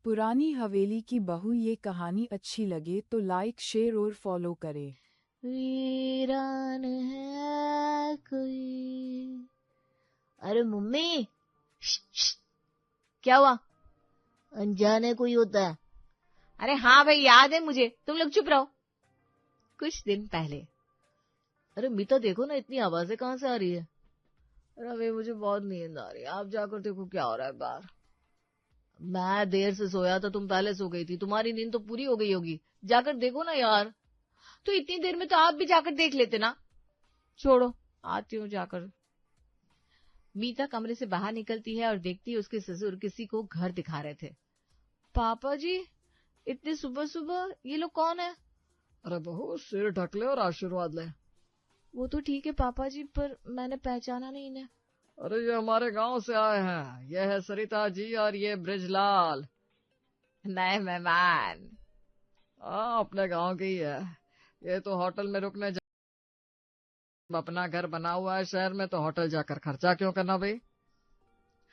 पुरानी हवेली की बहू ये कहानी अच्छी लगे तो लाइक शेयर और फॉलो करे। वीरान है कोई। अरे मम्मी, क्या हुआ? अनजाने कोई होता है। अरे हाँ भाई, याद है मुझे, तुम लोग चुप रहो। कुछ दिन पहले। अरे मीता देखो ना, इतनी आवाजें कहाँ से आ रही है? अरे भाई मुझे बहुत नींद आ रही है, आप जाकर देखो क्या हो रहा है बाहर। मैं देर से सोया था, तुम पहले सो गई थी, तुम्हारी नींद तो पूरी हो गई होगी। जाकर देखो ना यार। तो इतनी देर में तो आप भी जाकर देख लेते ना। छोड़ो, आती हूँ जाकर। मीता कमरे से बाहर निकलती है और देखती है उसके ससुर किसी को घर दिखा रहे थे। पापा जी, इतनी सुबह सुबह ये लोग कौन है? अरे बहू, सिर ढक ले और आशीर्वाद ले। वो तो ठीक है पापा जी, पर मैंने पहचाना नहीं इन्हें। अरे ये हमारे गांव से आए हैं, ये है सरिता जी और ये ब्रिजलाल, नए मेहमान। हाँ, अपने गांव के ही है। ये तो होटल में रुकने अपना घर बना हुआ है शहर में, तो होटल जाकर खर्चा क्यों करना भाई?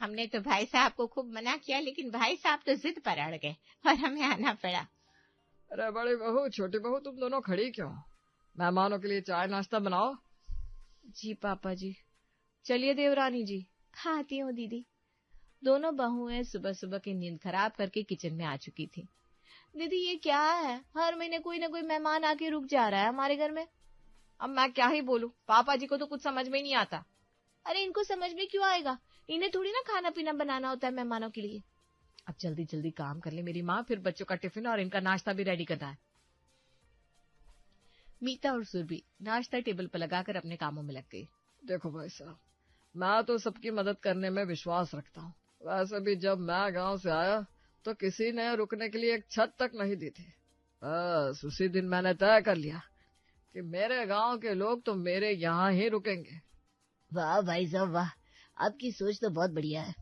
हमने तो भाई साहब को खूब मना किया, लेकिन भाई साहब तो जिद पर अड़ गए और हमें आना पड़ा। अरे बड़ी बहू, छोटी बहू, तुम दोनों खड़ी क्यों? मेहमानों के लिए चाय नाश्ता बनाओ। जी पापा जी। चलिए देवरानी जी। हाँ, आती हूँ दीदी। दोनों बहुएं सुबह सुबह की नींद खराब करके किचन में आ चुकी थी। दीदी ये क्या है, हर महीने कोई ना कोई मेहमान आके रुक जा रहा है हमारे घर में। अब मैं क्या ही बोलूं, पापा जी को तो कुछ समझ में ही नहीं आता। अरे इनको समझ में क्यों आएगा, इन्हें थोड़ी ना खाना पीना बनाना होता है मेहमानों के लिए। अब जल्दी जल्दी काम कर ले मेरी माँ, फिर बच्चों का टिफिन और इनका नाश्ता भी रेडी करना है। मीता और सुरभि नाश्ता टेबल पर लगाकर अपने कामों में लग गई। देखो भाई साहब, मैं तो सबकी मदद करने में विश्वास रखता हूँ। वैसे भी जब मैं गांव से आया तो किसी ने रुकने के लिए एक छत तक नहीं दी थी। बस उसी दिन मैंने तय कर लिया कि मेरे गांव के लोग तो मेरे यहाँ ही रुकेंगे। वाह भाई साहब वाह, आपकी सोच तो बहुत बढ़िया है।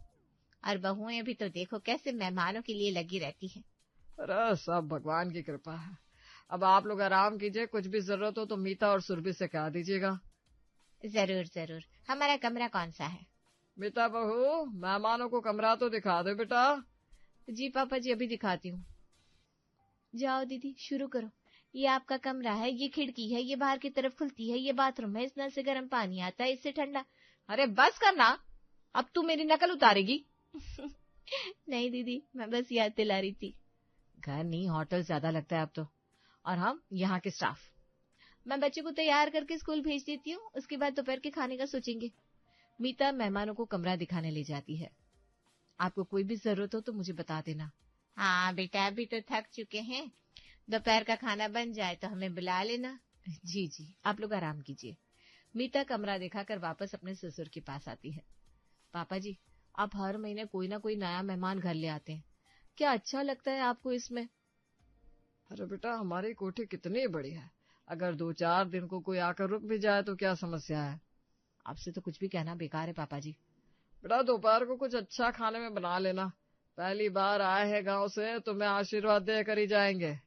और बहुएं भी तो देखो कैसे मेहमानों के लिए लगी रहती है। अरे सब भगवान की कृपा है। अब आप लोग आराम कीजिए, कुछ भी जरूरत हो तो मीता और सुरभि से कह दीजिएगा। जरूर जरूर। हमारा कमरा कौन सा है? मीता बहू, मेहमानों को कमरा तो दिखा दो बेटा। जी पापा जी, अभी दिखाती हूँ। जाओ दीदी, शुरू करो। ये आपका कमरा है, ये खिड़की है, ये बाहर की तरफ खुलती है, ये बाथरूम है, इस नल से गर्म पानी आता है, इससे ठंडा। अरे बस करना, अब तू मेरी नकल उतारेगी। नहीं दीदी, मैं बस याद दिला रही थी। घर नहीं, होटल ज्यादा लगता है अब तो। और हम यहाँ के स्टाफ। मैं बच्चे को तैयार करके स्कूल भेज देती हूँ, उसके बाद दोपहर के खाने का सोचेंगे। मीता मेहमानों को कमरा दिखाने ले जाती है। आपको कोई भी जरूरत हो तो मुझे बता देना। हाँ बेटा, अभी तो थक चुके हैं, दोपहर का खाना बन जाए तो हमें बुला लेना। जी जी, आप लोग आराम कीजिए। मीता कमरा दिखाकर वापस अपने ससुर के पास आती है। पापा जी, आप हर महीने कोई ना कोई नया मेहमान घर ले आते हैं, क्या अच्छा लगता है आपको इसमें? अरे बेटा, हमारी कोठी कितनी बड़ी है, अगर 2-4 दिन को कोई आकर रुक भी जाए तो क्या समस्या है? आपसे तो कुछ भी कहना बेकार है पापा जी। बेटा, दोपहर को कुछ अच्छा खाने में बना लेना, पहली बार आए हैं गांव से, तुम्हें आशीर्वाद देकर ही जाएंगे।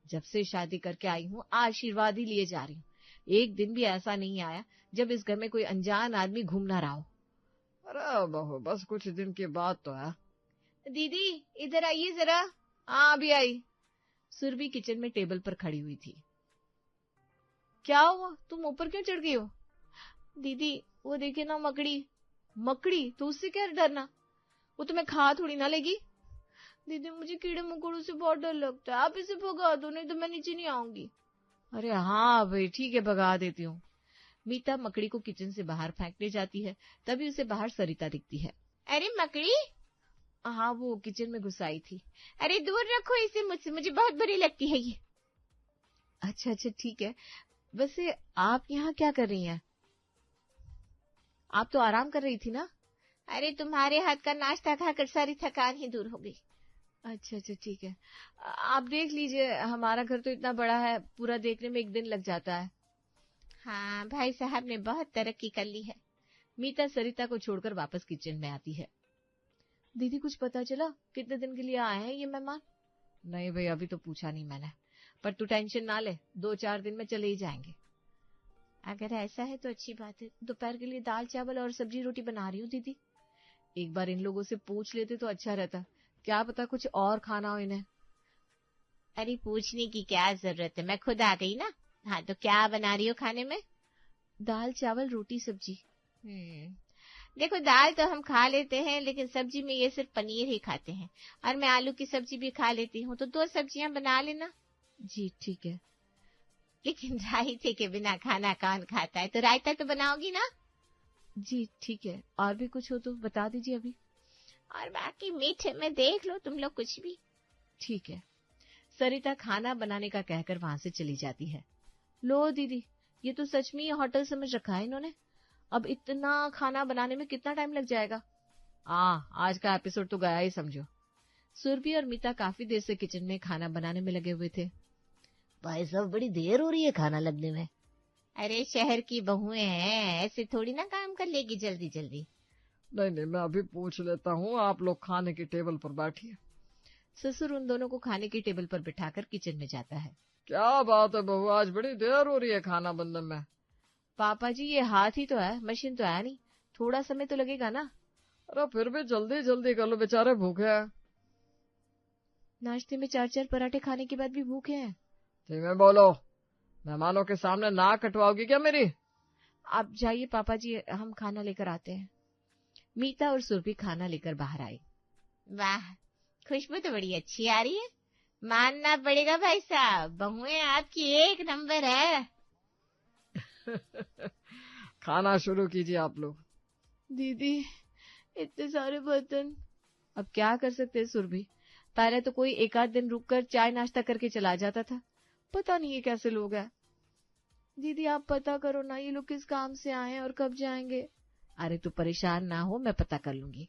जब से शादी करके आई हूँ आशीर्वाद ही लिए जा रही हूँ, एक दिन भी ऐसा नहीं आया जब इस घर में कोई अनजान आदमी घूम ना रहा हो। अरे बहू, बस कुछ दिन की बात तो है। दीदी इधर आइए जरा। हाँ अभी आई। सुरभि किचन में टेबल पर खड़ी हुई थी। क्या हुआ, तुम ऊपर क्यों चढ़ गई हो? दीदी वो देखे ना मकड़ी। मकड़ी? तो उससे क्या डरना, वो तुम्हें खा थोड़ी ना लेगी। दीदी मुझे कीड़े मकोड़ों से बहुत डर लगता है, आप इसे भगा दो, नहीं तो मैं नीचे नहीं आऊंगी। अरे हाँ भाई ठीक है, भगा देती हूँ। मीता मकड़ी को किचन से बाहर फेंकने जाती है, तभी उसे बाहर सरिता दिखती है। अरे मकड़ी? हाँ, वो किचन में घुस आई थी। अरे दूर रखो इसे मुझसे, मुझे बहुत बुरी लगती है ये। अच्छा अच्छा ठीक है, वैसे आप यहाँ क्या कर रही हैं? आप तो आराम कर रही थी ना। अरे तुम्हारे हाथ का नाश्ता खाकर सारी थकान ही दूर हो गई। अच्छा अच्छा ठीक है, आप देख लीजिए, हमारा घर तो इतना बड़ा है, पूरा देखने में एक दिन लग जाता है। हाँ, भाई साहब ने बहुत तरक्की कर ली है। मीता सरिता को छोड़कर वापस किचन में आती है। दीदी कुछ पता चला कितने दिन के लिए आए हैं ये मेहमान? नहीं भाई, अभी तो पूछा नहीं मैंने, पर तू टेंशन ना ले, 2-4 दिन में चले ही जाएंगे। अगर ऐसा है तो अच्छी बात है, दोपहर के लिए दाल चावल और सब्जी रोटी बना रही हूँ दीदी। एक बार इन लोगों से पूछ लेते तो अच्छा रहता, क्या पता कुछ और खाना हो इन्हें। अरे पूछने की क्या जरूरत है, मैं खुद आ गई ना। हाँ तो क्या बना रही हो खाने में? दाल चावल रोटी सब्जी। देखो दाल तो हम खा लेते हैं, लेकिन सब्जी में ये सिर्फ पनीर ही खाते हैं, और मैं आलू की सब्जी भी खा लेती हूँ, तो 2 सब्जियां बना लेना। जी ठीक है। लेकिन रायते के बिना खाना कौन खाता है, तो रायता तो बनाओगी ना? जी ठीक है, और भी कुछ हो तो बता दीजिए अभी। और बाकी मीठे में देख लो तुम लोग कुछ भी। ठीक है। सरिता खाना बनाने का कहकर वहां से चली जाती है। लो दीदी, ये तो सच में ये होटल समझ रखा है इन्होंने। अब इतना खाना बनाने में कितना टाइम लग जाएगा। आज का एपिसोड तो गया ही समझो। सुरभि और मीता काफी देर से किचन में खाना बनाने में लगे हुए थे। भाई साहब बड़ी देर हो रही है खाना लगने में। अरे शहर की बहुएं हैं, ऐसे थोड़ी ना काम कर लेगी जल्दी जल्दी। नहीं, मैं अभी पूछ लेता हूँ, आप लोग खाने की टेबल पर बैठिए। ससुर उन दोनों को खाने की टेबल पर बिठाकर किचन में जाता है। क्या बात है बहू, आज बड़ी देर हो रही है खाना बनने में। पापा जी ये हाथ ही तो है, मशीन तो है नहीं, थोड़ा समय तो लगेगा ना। अरे फिर भी जल्दी जल्दी कर लो, बेचारे भूखे हैं। नाश्ते में 4-4 पराठे खाने के बाद भी भूखे हैं। धीमे बोलो, मेहमानों के सामने नाक कटवाओगी क्या मेरी। आप जाइए पापा जी, हम खाना लेकर आते हैं। मीता और सुरभि खाना लेकर बाहर आई। वाह, खुशबू तो बड़ी अच्छी आ रही है, मानना पड़ेगा भाई साहब, बहुएं आपकी 1 नंबर है। खाना शुरू कीजिए आप लोग। दीदी इतने सारे बर्तन। अब क्या कर सकते हैं सुरभि, पहले तो कोई 1 आध दिन रुककर चाय नाश्ता करके चला जाता था, पता नहीं ये कैसे लोग हैं। दीदी आप पता करो ना, ये लोग किस काम से आए हैं और कब जाएंगे। अरे तू परेशान ना हो, मैं पता कर लूंगी।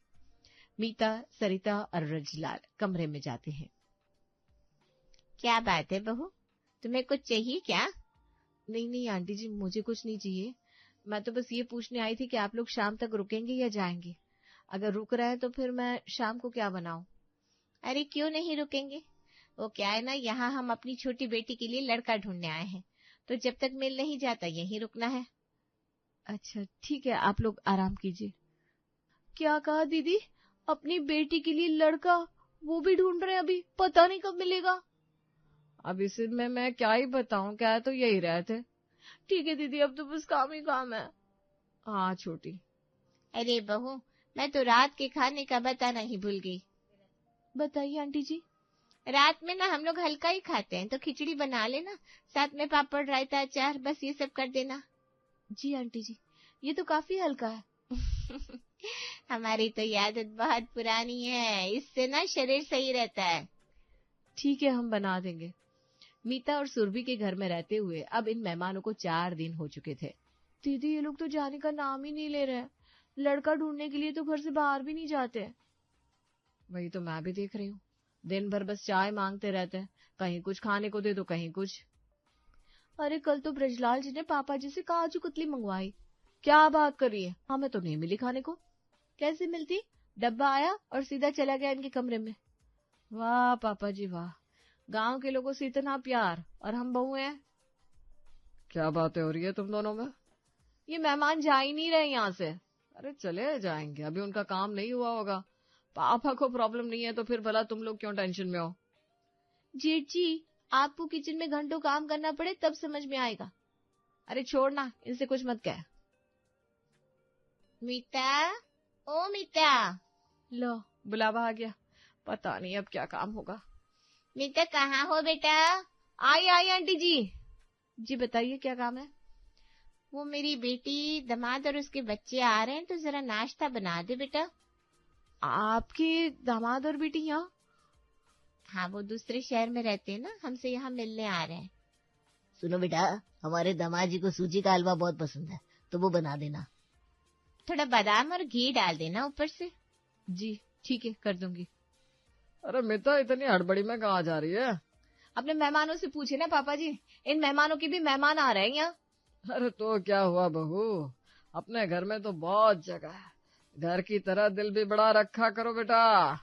मीता, सरिता और रजलाल कमरे में जाते हैं। क्या बात है बहू, तुम्हें कुछ चाहिए क्या? नहीं आंटी जी, मुझे कुछ नहीं चाहिए। मैं तो बस ये पूछने आई थी कि आप लोग शाम तक रुकेंगे या जाएंगे। अगर रुक रहे हैं तो फिर मैं शाम को क्या बनाऊं। अरे क्यों नहीं रुकेंगे, वो क्या है ना, यहाँ हम अपनी छोटी बेटी के लिए लड़का ढूंढने आए हैं, तो जब तक मिल नहीं जाता यहीं रुकना है। अच्छा ठीक है, आप लोग आराम कीजिए। क्या कहा दीदी, अपनी बेटी के लिए लड़का, वो भी ढूंढ रहे हैं अभी, पता नहीं कब मिलेगा। अब इसमें मैं क्या ही बताऊं, क्या तो यही रहे थे। ठीक है दीदी, अब तो बस काम ही काम है। हाँ छोटी। अरे बहू, मैं तो रात के खाने का बताना ही भूल गई। बताइए आंटी जी। रात में ना हम लोग हल्का ही खाते हैं, तो खिचड़ी बना लेना, साथ में पापड़ रायता अचार, बस ये सब कर देना। जी आंटी जी, ये तो काफी हल्का है। हमारी तो ये आदत बहुत पुरानी है, इससे ना शरीर सही रहता है। ठीक है, हम बना देंगे। मीता और सुरभि के घर में रहते हुए अब इन मेहमानों को 4 दिन हो चुके थे। दीदी ये लोग तो जाने का नाम ही नहीं ले रहे, लड़का ढूंढने के लिए तो घर से बाहर भी नहीं जाते। वही तो मैं भी देख रही हूँ, दिन भर बस चाय मांगते रहते हैं, कहीं कुछ खाने को दे दो कहीं कुछ। अरे कल तो ब्रजलाल जी ने पापा जी से काजू कतली मंगवाई। क्या बात कर रही है, हमें तो नहीं मिली खाने को। कैसे मिलती, डब्बा आया और सीधा चला गया इनके कमरे में। वाह पापा जी वाह, गांव के लोगों से इतना प्यार और हम बहू हैं। क्या बातें हो रही है तुम दोनों में। ये मेहमान जा ही नहीं रहे यहाँ से। अरे चले जाएंगे, अभी उनका काम नहीं हुआ होगा। पापा को प्रॉब्लम नहीं है तो फिर भला तुम लोग क्यों टेंशन में हो। जेठ जी, आपको किचन में घंटों काम करना पड़े तब समझ में आएगा। अरे छोड़ना, इनसे कुछ मत कह। मीता, ओ मीता। लो बुलावा आ गया, पता नहीं अब क्या काम होगा। मीता कहाँ हो बेटा? आई आंटी जी। जी बताइए क्या काम है। वो मेरी बेटी, दामाद और उसके बच्चे आ रहे हैं, तो जरा नाश्ता बना दे बेटा। आपके दामाद और बेटी यहाँ? हाँ, वो दूसरे शहर में रहते हैं ना, हमसे यहाँ मिलने आ रहे हैं। सुनो बेटा, हमारे दामाद जी को सूजी का हलवा बहुत पसंद है, तो वो बना देना। थोड़ा बादाम और घी डाल देना ऊपर से। जी ठीक है, कर दूंगी। अरे मीता इतनी हड़बड़ी में कहाँ जा रही है। अपने मेहमानों से पूछे ना पापा जी, इन मेहमानों के भी मेहमान आ रहे हैं यहाँ। अरे तो क्या हुआ बहू, अपने घर में तो बहुत जगह है, घर की तरह दिल भी बड़ा रखा करो बेटा।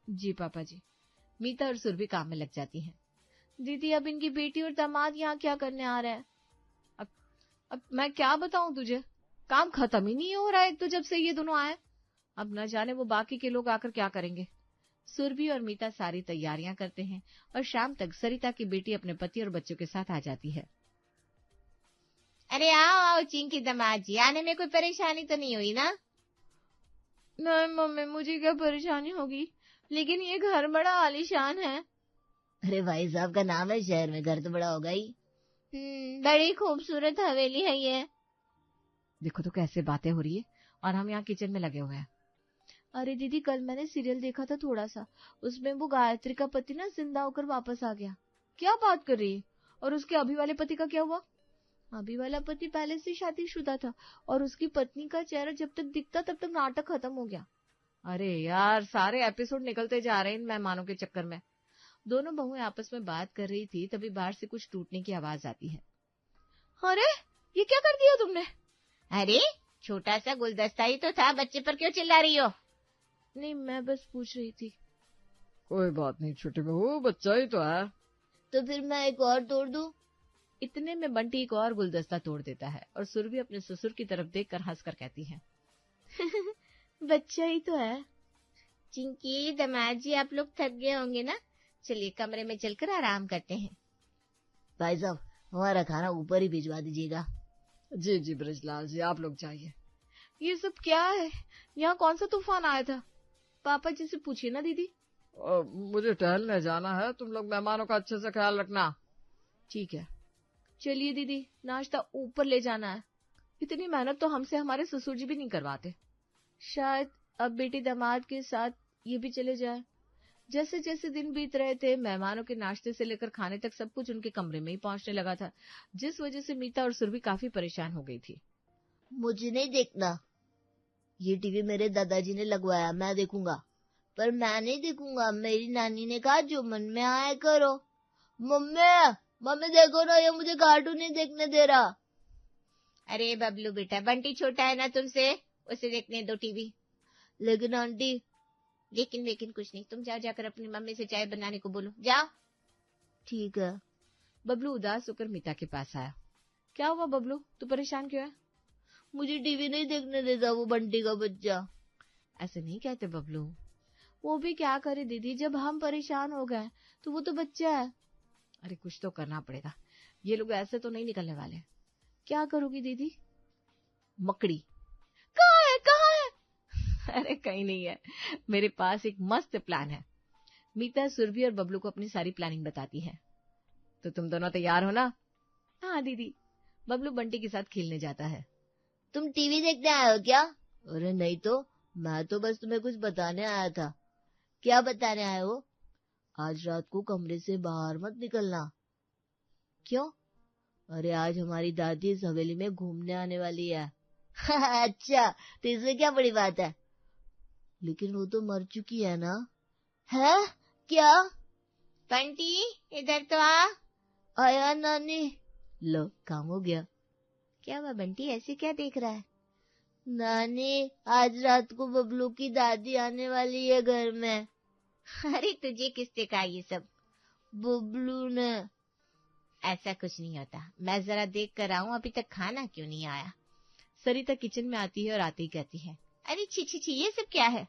जी पापा जी। मीता और सुरभि काम में लग जाती हैं। दीदी अब इनकी बेटी और दामाद यहाँ क्या करने आ रहे हैं। अब मैं क्या बताऊं तुझे, काम खत्म ही नहीं हो रहा है एक तो जब से ये दोनों आए। अब न जाने वो बाकी के लोग आकर क्या करेंगे। सुरभि और मीता सारी तैयारियां करते हैं और शाम तक सरिता की बेटी अपने पति और बच्चों के साथ आ जाती है। अरे आओ आओ चिंकी दामाद जी, आने में कोई परेशानी तो नहीं हुई ना? नहीं मम्मी, मुझे क्या परेशानी होगी, लेकिन ये घर बड़ा आलीशान है। अरे भाई साहब का नाम है शहर में, घर तो बड़ा होगा ही। बड़ी खूबसूरत हवेली है ये। देखो तो कैसे बातें हो रही है और हम यहाँ किचन में लगे हुए हैं। अरे दीदी, कल मैंने सीरियल देखा था थोड़ा सा, उसमें वो गायत्री का पति ना जिंदा होकर वापस आ गया। क्या बात कर रही है? और उसके अभी वाले पति का क्या हुआ? अभी वाला पति पहले से शादीशुदा था और उसकी पत्नी का चेहरा जब तक दिखता तब तक नाटक खत्म हो गया। अरे यार, सारे एपिसोड निकलते जा रहे हैं इन मेहमानों के चक्कर में। दोनों बहुएं आपस में बात कर रही थी, तभी बाहर से कुछ टूटने की आवाज आती है। अरे ये क्या कर दिया तुमने? अरे छोटा सा गुलदस्ता ही तो था, बच्चे पर क्यों चिल्ला रही हो? नहीं, मैं बस पूछ रही थी। कोई बात नहीं छोटी बहू, बच्चा ही तो है। तो फिर मैं एक और तोड़ दूं? इतने में बंटी एक और गुलदस्ता तोड़ देता है और सुरभि अपने ससुर की तरफ देखकर हंसकर कहती है, बच्चा ही तो है। चिंकी दामाद जी, आप लोग थक गए होंगे ना, चलिए कमरे में चलकर आराम करते हैं। भाई साहब, हमारा खाना ऊपर ही भिजवा दीजिएगा। जी जी ब्रजलाल जी, आप लोग जाइए। ये सब क्या है? यहाँ कौन सा तूफान आया था? पापा जी से पूछिए ना दीदी। मुझे टहलने जाना है, तुम लोग मेहमानों का अच्छे से ख्याल रखना। ठीक है, चलिए दीदी, नाश्ता ऊपर ले जाना है। इतनी मेहनत तो हमसे हमारे ससुर जी भी नहीं करवाते। शायद अब बेटी दामाद के साथ ये भी चले जाए। जैसे जैसे दिन बीत रहे थे, मेहमानों के नाश्ते से लेकर खाने तक सब कुछ उनके कमरे में ही पहुंचने लगा था, जिस वजह से मीता और सुरभि काफी परेशान हो गई थी। मुझे नहीं देखना, ये टीवी मेरे दादाजी ने लगवाया, मैं देखूंगा। पर मैं नहीं देखूंगा, मेरी नानी ने कहा जो मन में आया करो। मम्मी देखो ना, ये मुझे कार्टून नहीं देखने दे रहा। अरे बबलू बेटा, बंटी छोटा है ना तुमसे, उसे देखने दो टीवी। लेकिन आंटी। लेकिन कुछ नहीं, तुम जाकर अपनी मम्मी से चाय बनाने को बोलो, जाओ। ठीक है। बबलू उदास होकर मीता के पास आया। क्या हुआ बबलू, तू परेशान क्यों है? मुझे टीवी नहीं देखने देता वो बंटी का बच्चा। ऐसे नहीं कहते बबलू, वो भी क्या करे दीदी, जब हम परेशान हो गए तो वो तो बच्चा है। अरे कुछ तो करना पड़ेगा, ये लोग ऐसे तो नहीं निकलने वाले। क्या करोगी दीदी? मकड़ी कहाँ है? अरे कहीं नहीं है, मेरे पास एक मस्त प्लान है। मीता सुरभि और बबलू को अपनी सारी प्लानिंग बताती है। तो तुम दोनों तैयार हो ना? हाँ दीदी। बबलू बंटी के साथ खेलने जाता है। तुम टीवी देखने आए हो क्या? अरे नहीं तो, मैं तो बस तुम्हें कुछ बताने आया था। क्या बताने आए हो? आज रात को कमरे से बाहर मत निकलना। क्यों? अरे आज हमारी दादी इस हवेली में घूमने आने वाली है। अच्छा, तो इसमें क्या बड़ी बात है? लेकिन वो तो मर चुकी है ना? है क्या? बंटी इधर तो आ। आया नानी। लो, काम हो गया। क्या हुआ बंटी, ऐसे क्या देख रहा है? नानी, आज रात को बबलू की दादी आने वाली है घर में। अरे तुझे किसने कहा ये सब? बबलू ने। ऐसा कुछ नहीं होता, मैं जरा देख कर आऊं, अभी तक खाना क्यों नहीं आया? सरिता किचन में आती है और आते ही कहती है, अरे छी, ये सब क्या है?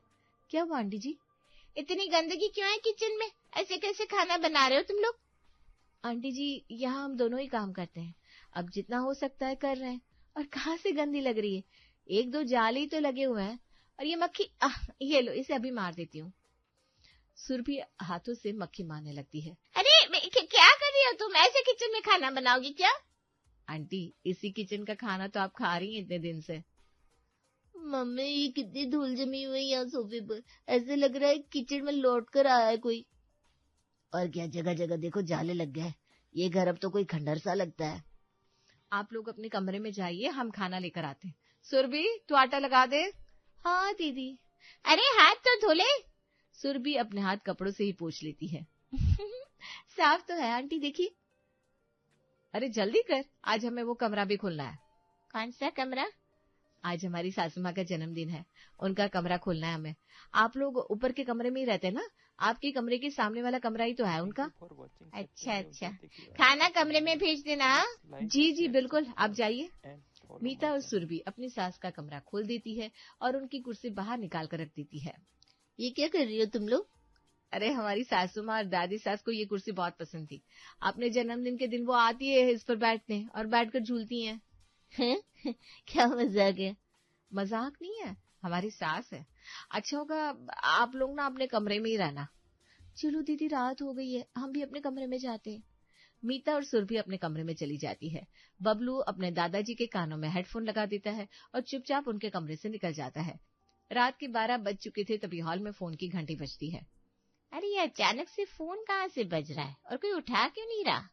क्या हुआ आंटी जी? इतनी गंदगी क्यों है किचन में? ऐसे कैसे खाना बना रहे हो तुम लोग? आंटी जी, यहाँ हम दोनों ही काम करते हैं, अब जितना हो सकता है कर रहे हैं। और कहाँ से गंदी लग रही है, 1-2 जाल ही तो लगे हुए हैं। और ये मक्खी, ये लो, इसे अभी मार देती हूँ। सुरभि हाथों से मक्खी मारने लगती है। अरे क्या कर रही हो तुम? ऐसे किचन में खाना बनाओगी क्या? आंटी, इसी किचन का खाना तो आप खा रही हैं इतने दिन से। मम्मी, ये कितनी धूल जमी हुई है यहाँ सोफे पर, ऐसे लग रहा है किचन में लौट कर आया है कोई। और क्या, जगह जगह देखो जाले लग गए। ये घर अब तो कोई खंडर सा लगता है। आप लोग अपने कमरे में जाइए, हम खाना लेकर आते हैं। सुरभि, तू आटा लगा दे। हाँ दीदी। अरे हाथ तो धो ले। सुरभि अपने हाथ कपड़ों से ही पोंछ लेती है। साफ तो है आंटी, देखिए। अरे जल्दी कर, आज हमें वो कमरा भी खोलना है। कौन सा कमरा? आज हमारी सासू माँ का जन्मदिन है, उनका कमरा खोलना है हमें। आप लोग ऊपर के कमरे में ही रहते हैं ना, आपके कमरे के सामने वाला कमरा ही तो है उनका। अच्छा, खाना कमरे में भेज देना। जी बिल्कुल, आप जाइए। मीता और सुरभि अपनी सास का कमरा खोल देती है और उनकी कुर्सी बाहर निकाल कर रख देती है। ये क्या कर रही हो तुम लोग? अरे हमारी सासू माँ और दादी सास को ये कुर्सी बहुत पसंद थी। अपने जन्मदिन के दिन वो आती है इस पर बैठने और बैठकर झूलती हैं। क्या मजाक है? मजाक नहीं है, हमारी सास है। अच्छा होगा आप लोग ना अपने कमरे में ही रहना। चलो दीदी रात हो गई है, हम भी अपने कमरे में जाते हैं। मीता और सुरभि अपने कमरे में चली जाती है। बबलू अपने दादाजी के कानों में हेडफोन लगा देता है और चुपचाप उनके कमरे से निकल जाता है। रात के 12 बज चुके थे तभी हॉल में फोन की घंटी बजती है। अरे ये अचानक से फोन कहाँ से बज रहा है और कोई उठा क्यों नहीं रहा?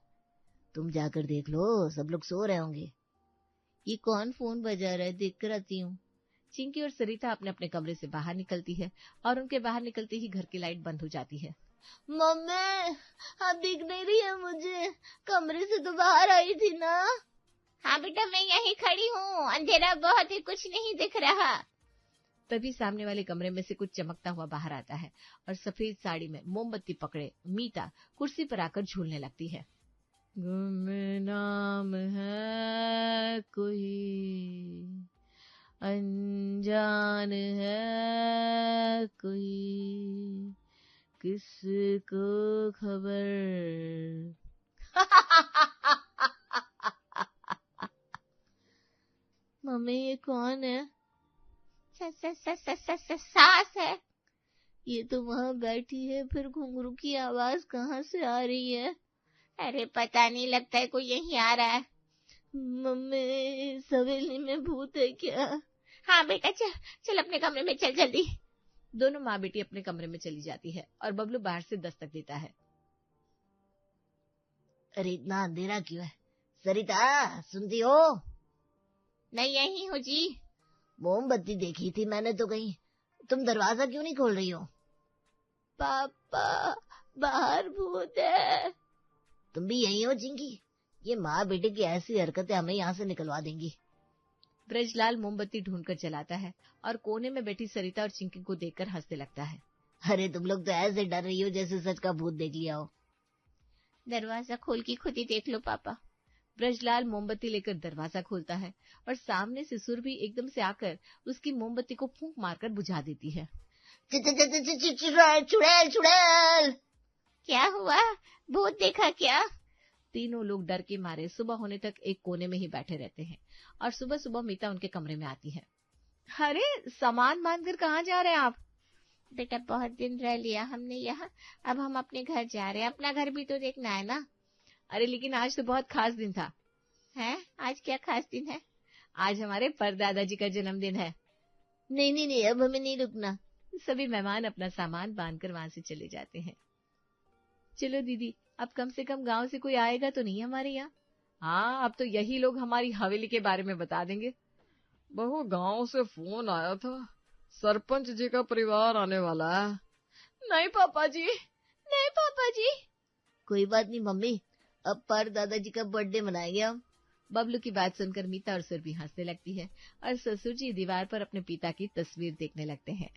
तुम जाकर देख लो, सब लोग सो रहे होंगे। ये कौन फोन बजा रहा है, देख कर आती हूँ। चिंकी और सरिता अपने अपने कमरे से बाहर निकलती है और उनके बाहर निकलते ही घर की लाइट बंद हो जाती है। मम्मी, आप दिख नहीं रही है मुझे, कमरे से तो बाहर आई थी ना। हाँ बेटा, मैं यहीं खड़ी हूँ, अंधेरा बहुत है, कुछ नहीं दिख रहा। तभी सामने वाले कमरे में से कुछ चमकता हुआ बाहर आता है और सफेद साड़ी में मोमबत्ती पकड़े मीता कुर्सी पर आकर झूलने लगती है। गुमनाम है कोई, अनजान है कोई, किसको खबर। मम्मी ये कौन है? सास है। ये तो वहाँ बैठी है, फिर घुंघरू की आवाज कहाँ से आ रही है? अरे पता नहीं, लगता है कोई यहीं आ रहा है। मम्मी इस हवेली में भूत है क्या? हाँ बेटा, चल चल अपने कमरे में चल जल्दी। दोनों माँ बेटी अपने कमरे में चली जाती है और बबलू बाहर से दस्तक देता है। अरे इतना अंधेरा क्यों है? सरिता सुनती हो? मैं यही हूँ जी। मोमबत्ती देखी थी मैंने तो कहीं, तुम दरवाजा क्यों नहीं खोल रही हो? पापा बाहर भूत है। तुम भी यही हो चिंकी? ये माँ बेटे की ऐसी हरकतें हमें यहाँ से निकलवा देंगी। ब्रजलाल मोमबत्ती ढूंढकर चलाता है और कोने में बैठी सरिता और चिंकी को देखकर हंसने लगता है। अरे तुम लोग तो ऐसे डर रही हो जैसे सच का भूत देख लिया हो। दरवाजा खोल के खुद ही देख लो पापा। ब्रजलाल मोमबत्ती लेकर दरवाजा खोलता है और सामने से सुरभि एकदम से आकर उसकी मोमबत्ती को फूंक मारकर बुझा देती है। चुड़ैल चुड़ैल। क्या हुआ, भूत देखा क्या? तीनों लोग डर के मारे सुबह होने तक एक कोने में ही बैठे रहते हैं और सुबह सुबह मीता उनके कमरे में आती है। अरे सामान बांधकर कहाँ जा रहे हैं आप? बेटा बहुत दिन रह लिया हमने यहाँ, अब हम अपने घर जा रहे हैं, अपना घर भी तो देखना है ना। अरे लेकिन आज तो बहुत खास दिन था। है? आज क्या खास दिन है? आज हमारे परदादाजी का जन्मदिन है। नहीं नहीं नहीं, अब हमें नहीं रुकना। सभी मेहमान अपना सामान बांधकर वहां से चले जाते हैं। चलो दीदी, अब कम से कम गांव से कोई आएगा तो नहीं हमारे यहाँ? हाँ, अब तो यही लोग हमारी हवेली के बारे में बता देंगे। बहू गांव से फोन आया था, सरपंच जी का परिवार आने वाला है। नहीं पापा जी, नहीं पापा जी। कोई बात नहीं मम्मी, अब पर दादाजी का बर्थडे मनाएंगे हम। बबलू की बात सुनकर मीता और सुरभि हंसने लगती है और ससुर जी दीवार पर अपने पिता की तस्वीर देखने लगते हैं।